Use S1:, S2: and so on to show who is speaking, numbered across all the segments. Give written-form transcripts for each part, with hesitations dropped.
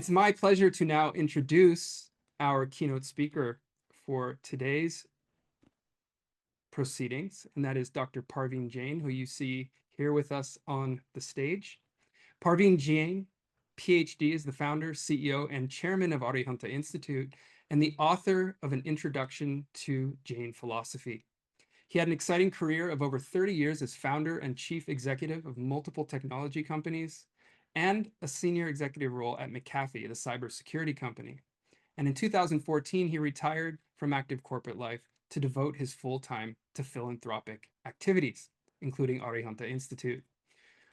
S1: It's my pleasure to now introduce our keynote speaker for today's proceedings, and that is Dr. Parveen Jain, who you see here with us on the stage. Parveen Jain, PhD, is the founder, CEO, and chairman of Arihanta Institute, and the author of an introduction to Jain philosophy. He had an exciting career of over 30 years as founder and chief executive of multiple technology companies, and a senior executive role at McAfee, the cybersecurity company. And in 2014, he retired from active corporate life to devote his full time to philanthropic activities, including Arihanta Institute.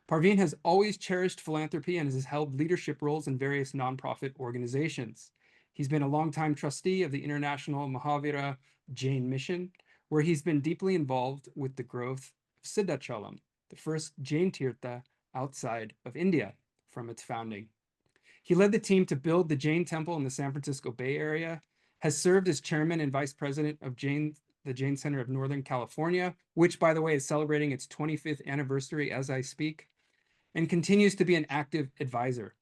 S1: Parveen has always cherished philanthropy and has held leadership roles in various nonprofit organizations. He's been a longtime trustee of the International Mahāvratas Jain Mission, where he's been deeply involved with the growth of Siddhachalam, the first Jain tirtha outside of India from its founding. He led the team to build the Jain Temple in the San Francisco Bay Area, has served as chairman and vice president of the Jain Center of Northern California, which, by the way, is celebrating its 25th anniversary as I speak, and continues to be an active advisor.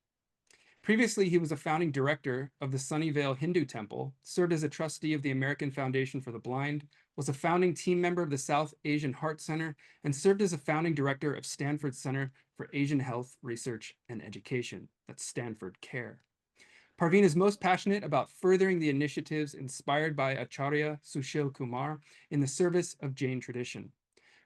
S1: Previously, he was a founding director of the Sunnyvale Hindu Temple, served as a trustee of the American Foundation for the Blind, was a founding team member of the South Asian Heart Center, and served as a founding director of Stanford Center for Asian Health Research and Education. That's Stanford Care. Parveen is most passionate about furthering the initiatives inspired by Acharya Sushil Kumar in the service of Jain tradition,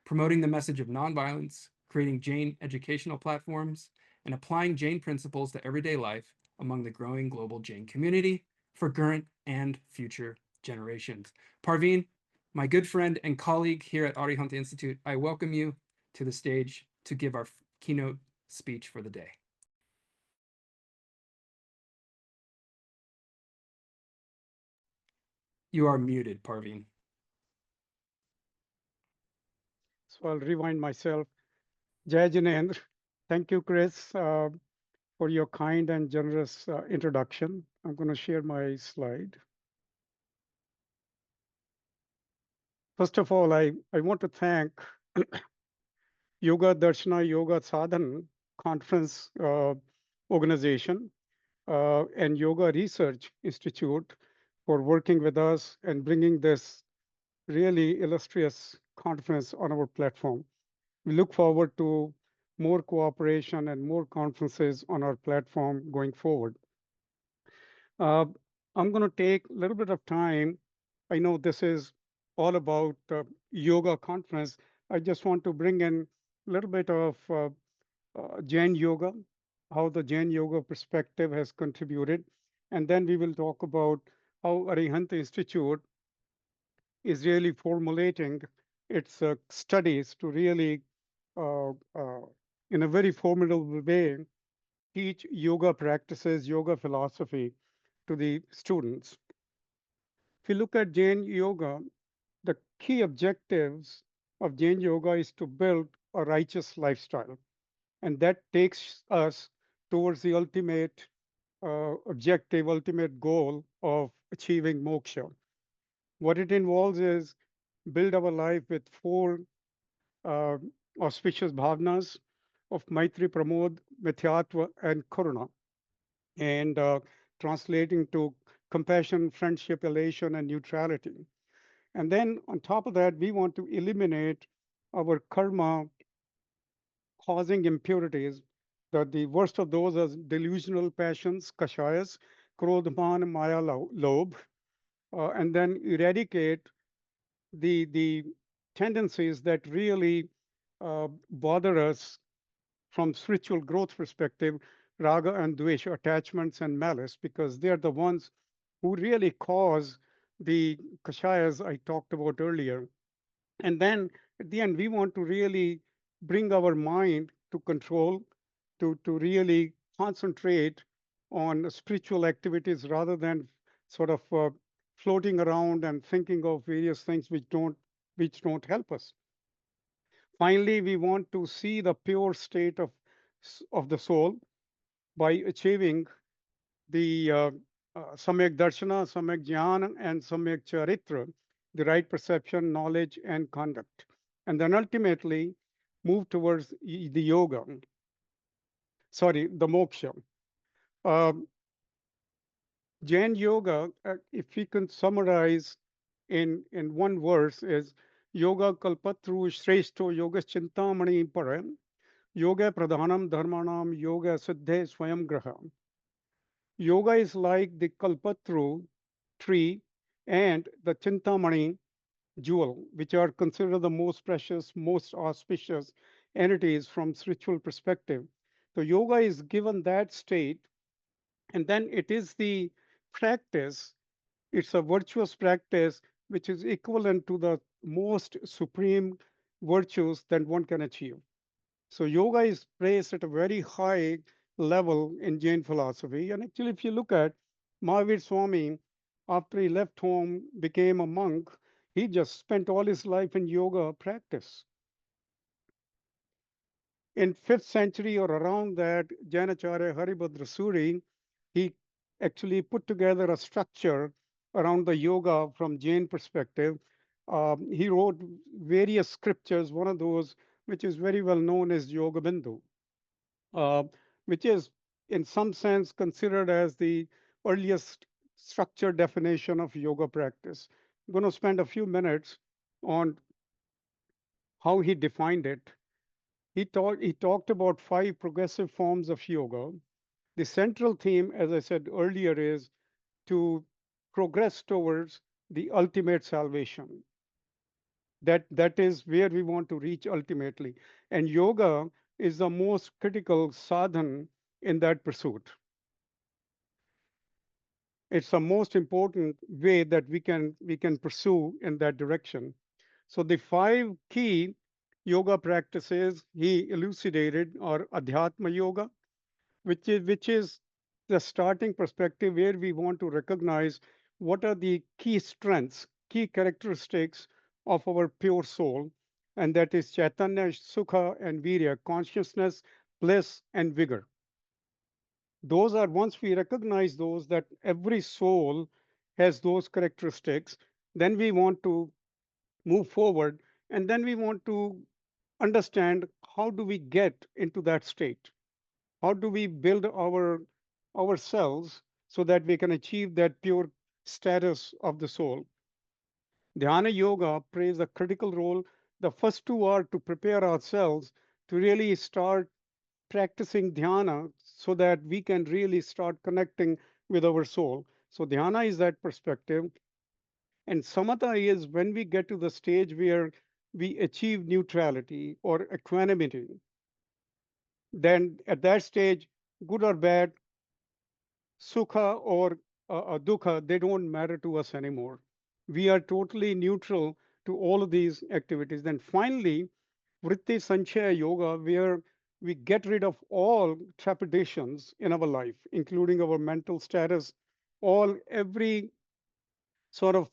S1: promoting the message of nonviolence, creating Jain educational platforms, and applying Jain principles to everyday life among the growing global Jain community for current and future generations. Parveen, my good friend and colleague here at Arihanta Institute, I welcome you to the stage to give our keynote speech for the day. You are muted, Parveen.
S2: So I'll rewind myself. Jai Jinendra. Thank you, Chris, for your kind and generous introduction. I'm going to share my slide. First of all, I want to thank Yoga Darshana Yoga Sadhana Conference organization and Yoga Research Institute for working with us and bringing this really illustrious conference on our platform. We look forward to more cooperation and more conferences on our platform going forward. I'm going to take a little bit of time. I know this is all about yoga conference. I just want to bring in a little bit of Jain Yoga, how the Jain Yoga perspective has contributed. And then we will talk about how Arihanta Institute is really formulating its studies to really, in a very formidable way, teach yoga practices, yoga philosophy to the students. If you look at Jain Yoga, the key objectives of Jain Yoga is to build a righteous lifestyle. And that takes us towards the ultimate objective, ultimate goal of achieving moksha. What it involves is build our life with four auspicious bhavanas of Maitri, Pramod, Mithyatva, and Karuna, and translating to compassion, friendship, elation, and neutrality. And then on top of that, we want to eliminate our karma causing impurities. The worst of those are delusional passions, kashayas, krodh, man, maya, lobh, and then eradicate the tendencies that really bother us from spiritual growth perspective, raga and dvesha, attachments and malice, because they're the ones who really cause the kashayas I talked about earlier. And then at the end, we want to really bring our mind to control, to really concentrate on spiritual activities rather than sort of floating around and thinking of various things which don't help us. Finally, we want to see the pure state of the soul by achieving the samyak darshana, samyak jnana, and samyak charitra, the right perception, knowledge, and conduct. And then ultimately move towards the yoga, the moksha. Jain Yoga, if we can summarize in one verse, is Yoga Kalpatru Shreshto Yoga Chintamani Param Yoga Pradhanam Dharmanam Yoga Siddhe Swayam Graha. Yoga is like the Kalpatru tree and the Chintamani jewel, which are considered the most precious, most auspicious entities from spiritual perspective. So yoga is given that state, and then it is the practice. It's a virtuous practice which is equivalent to the most supreme virtues that one can achieve. So yoga is placed at a very high level in Jain philosophy. And actually, if you look at Mahavir Swami, after he left home, became a monk, he just spent all his life in yoga practice. In 5th century or around that, Ācārya Haribhadra Sūri, he actually put together a structure around the yoga from Jain perspective. He wrote various scriptures. One of those, which is very well known, is Yoga Bindu, uh, which is in some sense considered as the earliest structured definition of yoga practice. I'm going to spend a few minutes on how he defined it. He talked about 5 progressive forms of yoga. The central theme, as I said earlier, is to progress towards the ultimate salvation. That is where we want to reach ultimately. And yoga is the most critical sadhan in that pursuit. It's the most important way that we can pursue in that direction. So the 5 key yoga practices he elucidated are Adhyātma-yoga, which is the starting perspective where we want to recognize what are the key strengths, key characteristics of our pure soul, and that is Chaitanya, Sukha, and Virya, consciousness, bliss, and vigor. Those are, once we recognize those, that every soul has those characteristics, then we want to move forward, and then we want to understand how do we get into that state, how do we build ourselves so that we can achieve that pure status of the soul. Dhyāna-yoga plays a critical role. The first two are to prepare ourselves to really start practicing dhyana so that we can really start connecting with our soul. So dhyana is that perspective. And samatha is when we get to the stage where we achieve neutrality or equanimity. Then at that stage, good or bad, sukha or dukkha, they don't matter to us anymore. We are totally neutral to all of these activities. Then finally, Vṛtti-saṃkṣaya-yoga, where we get rid of all trepidations in our life, including our mental status, every sort of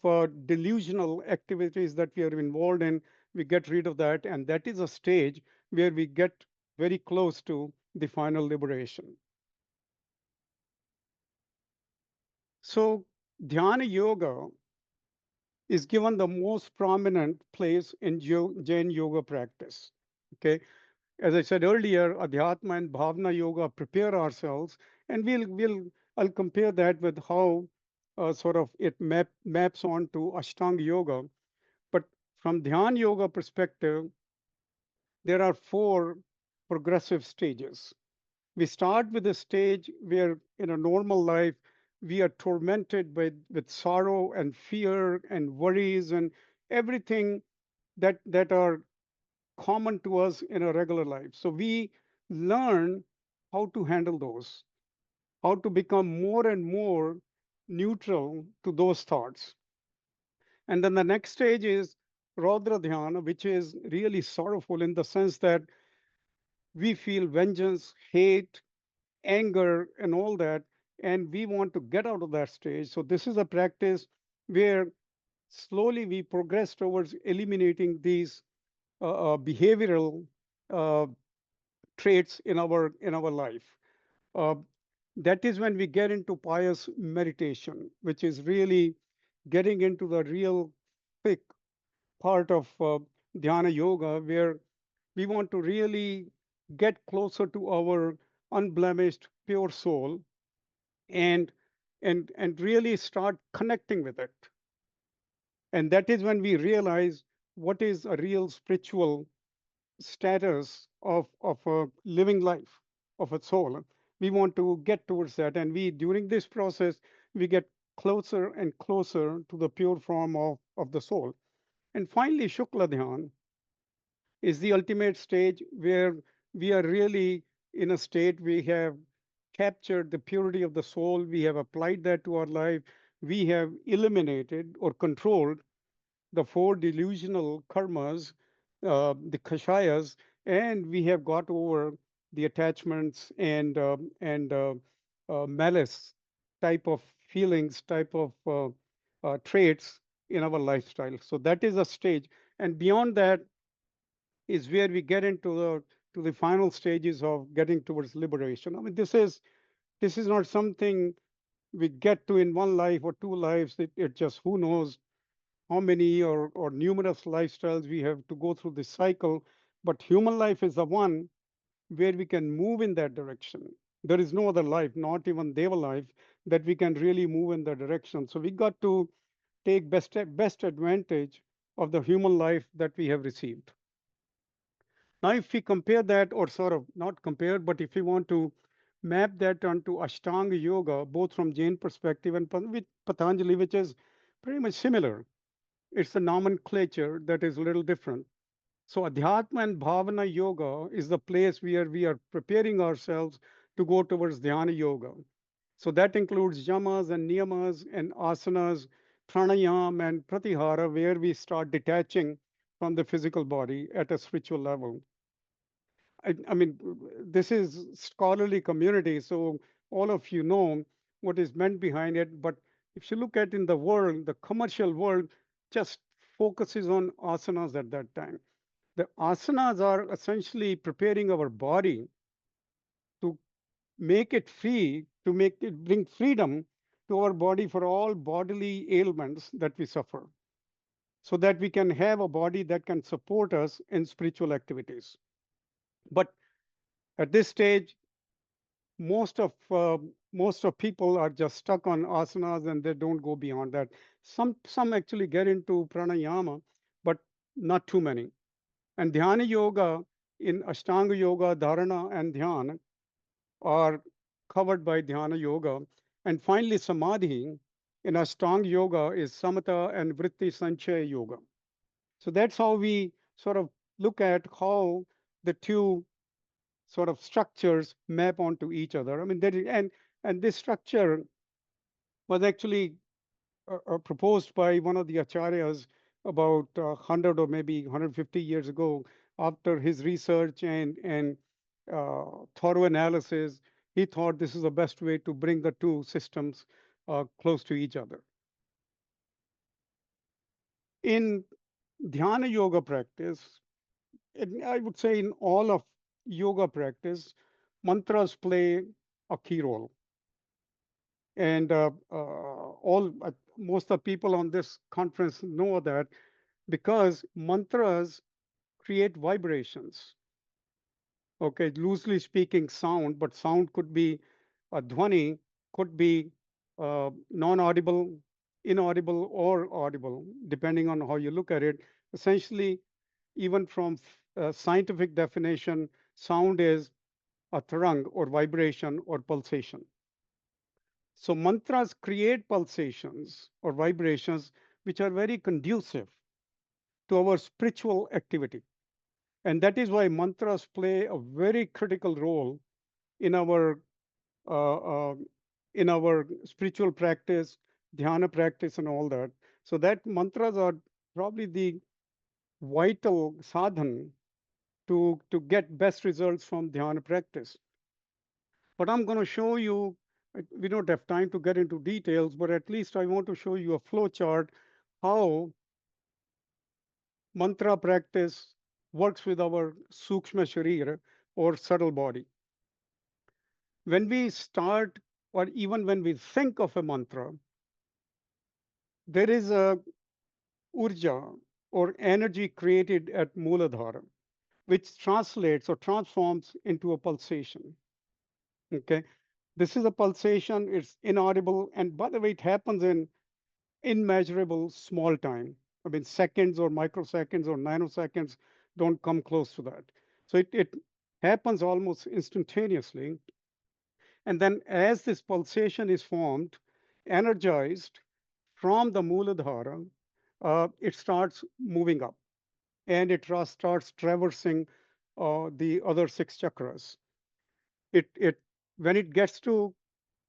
S2: delusional activities that we are involved in, we get rid of that. And that is a stage where we get very close to the final liberation. So, Dhyana Yoga is given the most prominent place in Jain yoga practice. Okay, as I said earlier, Adhyātma and Bhāvanā-yoga prepare ourselves, and I'll compare that with how sort of it maps on to Ashtanga yoga. But from Dhyāna yoga perspective, there are 4 progressive stages. We start with a stage where in a normal life we are tormented with sorrow and fear and worries and everything that are common to us in a regular life. So we learn how to handle those, how to become more and more neutral to those thoughts. And then the next stage is Raudra Dhyana, which is really sorrowful in the sense that we feel vengeance, hate, anger, and all that, and we want to get out of that stage. So this is a practice where slowly we progress towards eliminating these behavioral uh, traits in our life. Uh, that is when we get into pious meditation, which is really getting into the real thick part of dhyana yoga, where we want to really get closer to our unblemished pure soul. And and really start connecting with it. And that is when we realize what is a real spiritual status of a living life of a soul. We want to get towards that, and we during this process we get closer and closer to the pure form of the soul. And finally, Shukla Dhyan is the ultimate stage where we are really in a state we have captured the purity of the soul, we have applied that to our life, we have eliminated or controlled the four delusional karmas, the kashayas, and we have got over the attachments and malice type of feelings, type of traits in our lifestyle. So that is a stage, and beyond that is where we get into the final stages of getting towards liberation. I mean, this is not something we get to in one life or two lives. It just who knows how many or numerous lifestyles we have to go through this cycle. But human life is the one where we can move in that direction. There is no other life, not even Deva life, that we can really move in that direction. So we got to take best advantage of the human life that we have received. Now, if we compare that, or sort of not compare, but if we want to map that onto Ashtanga Yoga, both from Jain perspective and with Patanjali, which is pretty much similar, it's the nomenclature that is a little different. So Adhyātma and Bhāvanā-yoga is the place where we are preparing ourselves to go towards Dhyāna-yoga. So that includes yamas and niyamas and asanas, pranayam and pratyahara, where we start detaching from the physical body at a spiritual level. I mean, this is scholarly community, so all of you know what is meant behind it. But if you look at in the world, the commercial world just focuses on asanas at that time. The asanas are essentially preparing our body to make it free, to make it bring freedom to our body for all bodily ailments that we suffer, so that we can have a body that can support us in spiritual activities. But at this stage, most of most of people are just stuck on asanas and they don't go beyond that. Some actually get into pranayama, but not too many. And dhyana yoga in ashtanga yoga, dharana and dhyana are covered by dhyana yoga. And finally, samadhi in ashtanga yoga is samatā and Vṛtti-saṃkṣaya-yoga. So that's how we sort of look at how the two sort of structures map onto each other. I mean, and this structure was actually proposed by one of the acharyas about 100 or maybe 150 years ago. After his research and thorough analysis, he thought this is the best way to bring the two systems close to each other. In dhyana yoga practice, I would say in all of yoga practice, mantras play a key role. And all most of the people on this conference know that because mantras create vibrations. Okay, loosely speaking, sound, but sound could be a dhvani, could be non-audible, inaudible, or audible, depending on how you look at it. Essentially, even from scientific definition, sound is a tarang or vibration or pulsation. So mantras create pulsations or vibrations which are very conducive to our spiritual activity. And that is why mantras play a very critical role in our uh, uh, in our spiritual practice, dhyana practice, and all that. So that mantras are probably the vital sadhan to get best results from dhyana practice. But I'm going to show you, we don't have time to get into details, but at least I want to show you a flow chart how mantra practice works with our sukshma sharira or subtle body. When we start, or even when we think of a mantra, there is a urja or energy created at Mooladhara, which translates or transforms into a pulsation. Okay. This is a pulsation, it's inaudible, and by the way, it happens in immeasurable small time. I mean, seconds or microseconds or nanoseconds don't come close to that. So it happens almost instantaneously. And then as this pulsation is formed, energized from the Muladhara, it starts moving up and it starts traversing the other six chakras. It when it gets to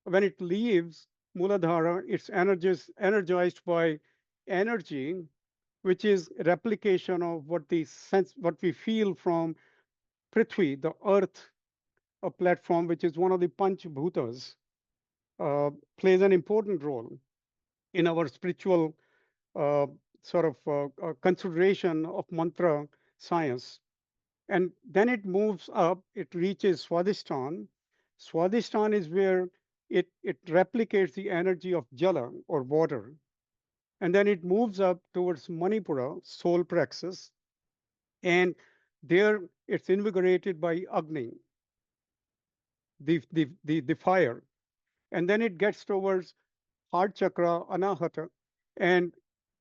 S2: when it leaves Muladhara, it's energized by energy, which is replication of what we feel from Prithvi, the earth, a platform which is one of the Panch Bhutas, plays an important role in our spiritual uh, consideration of mantra science. And then it moves up, it reaches Swadhisthana. Swadhisthana is where it replicates the energy of jala or water. And then it moves up towards Manipura, soul plexus, and there it's invigorated by Agni, the fire. And then it gets towards heart chakra, Anahata, and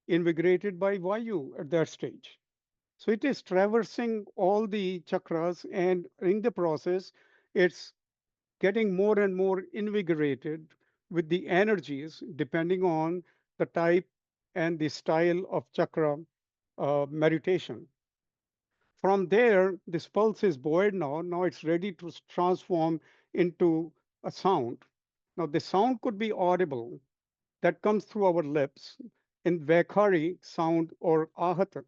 S2: invigorated by Vayu at that stage. So it is traversing all the chakras, and in the process, it's getting more and more invigorated with the energies depending on the type and the style of chakra meditation. From there, this pulse is buoyed now. Now it's ready to transform into a sound. Now, the sound could be audible that comes through our lips in Vaikhari sound or Ahata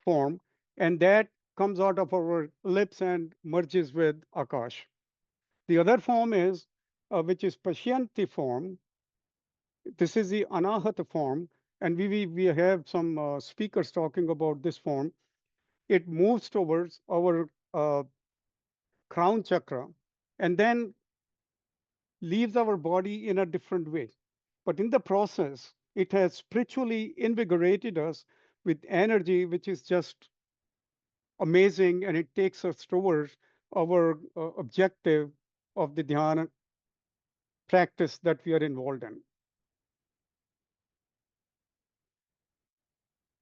S2: form, and that comes out of our lips and merges with Akash. The other form is, which is Pashyanti form. This is the Anahata form, and we have some speakers talking about this form. It moves towards our crown chakra and then leaves our body in a different way. But in the process, it has spiritually invigorated us with energy, which is just amazing, and it takes us towards our objective of the dhyana practice that we are involved in.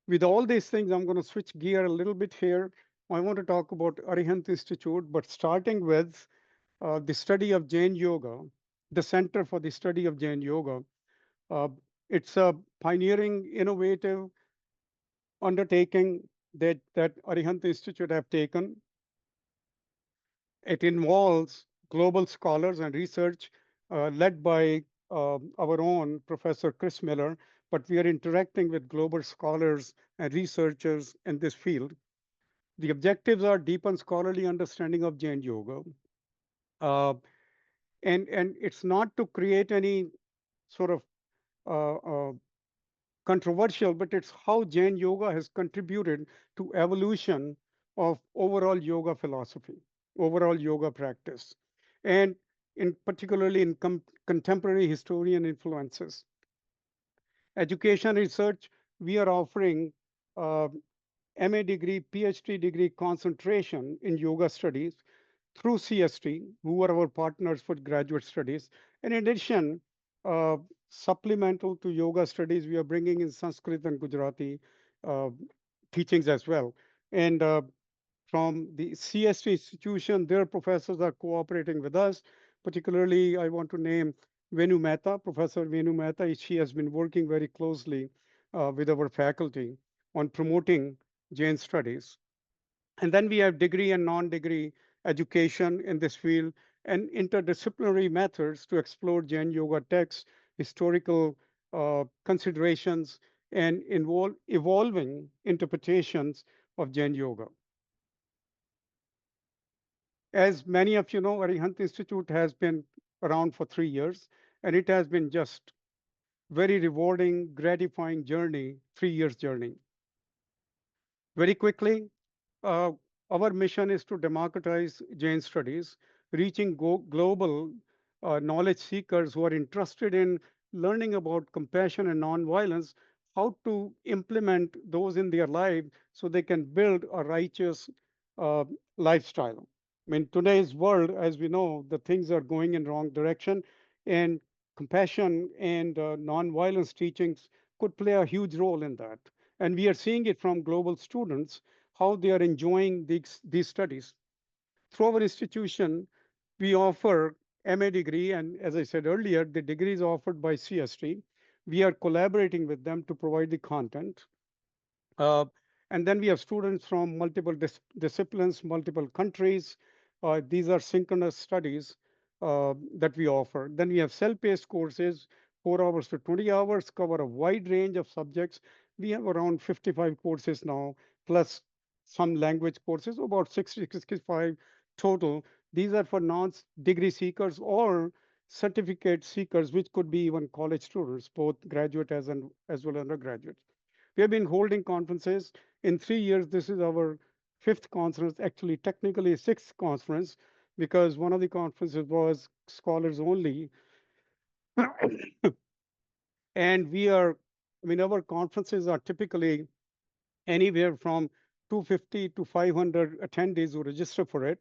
S2: With all these things, I'm going to switch gear a little bit here. I want to talk about Arihant Institute, but starting with the study of Jain Yoga, the Center for the Study of Jain Yoga. Uh, it's a pioneering, innovative undertaking that Arihant Institute have taken. It involves global scholars and research led by our own Professor Chris Miller, but we are interacting with global scholars and researchers in this field. The objectives are deepen scholarly understanding of Jain Yoga, uh, and it's not to create any sort of uh, uh, controversial, but it's how Jain Yoga has contributed to evolution of overall yoga philosophy, overall yoga practice, and in particularly in contemporary historian influences. Education research, we are offering uh, MA degree, PhD degree concentration in yoga studies through CST, who are our partners for graduate studies. In addition, uh, supplemental to yoga studies, we are bringing in Sanskrit and Gujarati uh, teachings as well. And from the CST institution, their professors are cooperating with us. Particularly, I want to name Venu Mehta, Professor Venu Mehta. She has been working very closely with our faculty on promoting Jain studies. And then we have degree and non-degree education in this field and interdisciplinary methods to explore Jain yoga texts, historical considerations, and evolving interpretations of Jain yoga. As many of you know, Arihant Institute has been around for 3 years, and it has been just very rewarding, gratifying journey, 3 years journey. Very quickly, uh, our mission is to democratize Jain studies, reaching global knowledge seekers who are interested in learning about compassion and nonviolence, how to implement those in their life so they can build a righteous uh, lifestyle. I mean, today's world, as we know, the things are going in wrong direction, and compassion and non-violence teachings could play a huge role in that. And we are seeing it from global students, how they are enjoying these studies. Through our institution, we offer MA degree, and as I said earlier, the degree is offered by CST. We are collaborating with them to provide the content. Uh, and then we have students from multiple disciplines, multiple countries. These are synchronous studies that we offer. Then we have self-paced courses, 4 hours to 20 hours, cover a wide range of subjects. We have around 55 courses now, plus some language courses, about 60, 65 total. These are for non-degree seekers or certificate seekers, which could be even college students, both graduate as well as undergraduate. We have been holding conferences. In 3 years, this is our fifth conference, actually, technically, sixth conference, because one of the conferences was scholars only. And I mean, our conferences are typically anywhere from 250 to 500 attendees who register for it.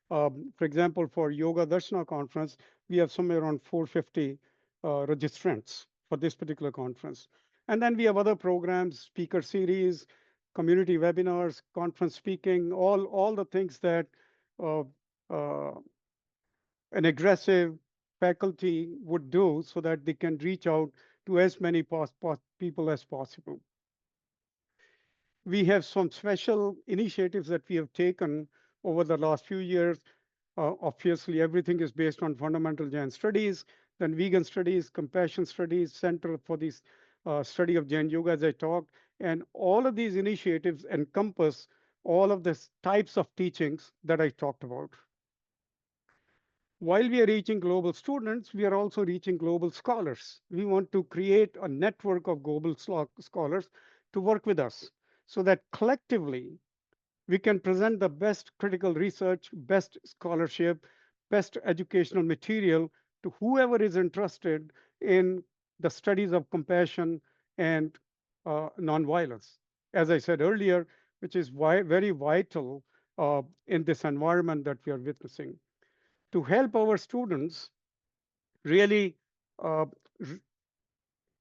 S2: For example, for Yoga Darshana conference, we have somewhere around 450 registrants for this particular conference. And then we have other programs, speaker series, community webinars, conference speaking, all the things that uh, uh, an aggressive faculty would do so that they can reach out to as many people as possible. We have some special initiatives that we have taken over the last few years. Obviously, everything is based on fundamental Jain studies, then vegan studies, compassion studies, Center for the Study of Jain Yoga, as I talked. And all of these initiatives encompass all of the types of teachings that I talked about. While we are reaching global students, we are also reaching global scholars. We want to create a network of global scholars to work with us so that collectively we can present the best critical research, best scholarship, best educational material to whoever is interested in the studies of compassion and nonviolence. As I said earlier, which is very vital in this environment that we are witnessing. To help our students really uh,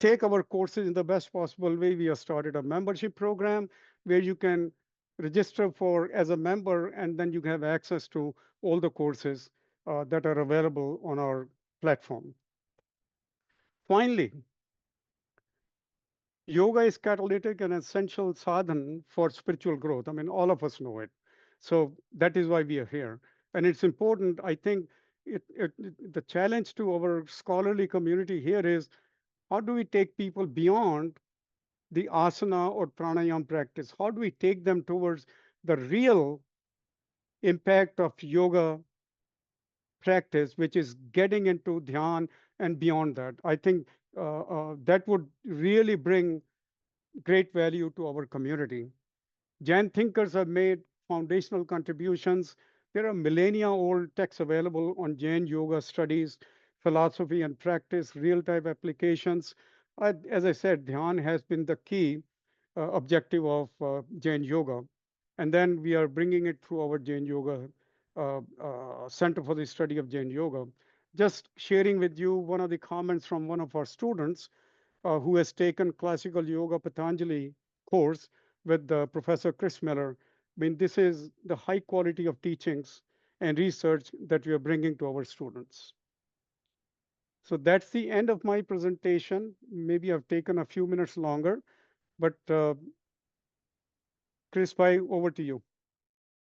S2: take our courses in the best possible way, we have started a membership program where you can register for as a member, and then you can have access to all the courses that are available on our platform. Finally, yoga is catalytic and essential sadhana for spiritual growth. I mean, all of us know it. So that is why we are here. And it's important, I think, the challenge to our scholarly community here is how do we take people beyond the asana or pranayama practice? How do we take them towards the real impact of yoga practice, which is getting into dhyan and beyond that? I think that would really bring great value to our community. Jain thinkers have made foundational contributions. There are millennia old texts available on Jain yoga studies, philosophy and practice, real time applications. As I said, Dhyan has been the key objective of Jain yoga. And then we are bringing it through our Jain yoga Center for the Study of Jain Yoga. Just sharing with you one of the comments from one of our students who has taken classical yoga Patanjali course with Professor Chris Miller. I mean, this is the high quality of teachings and research that we are bringing to our students. So that's the end of my presentation. Maybe I've taken a few minutes longer, but Chris Pai, over to you.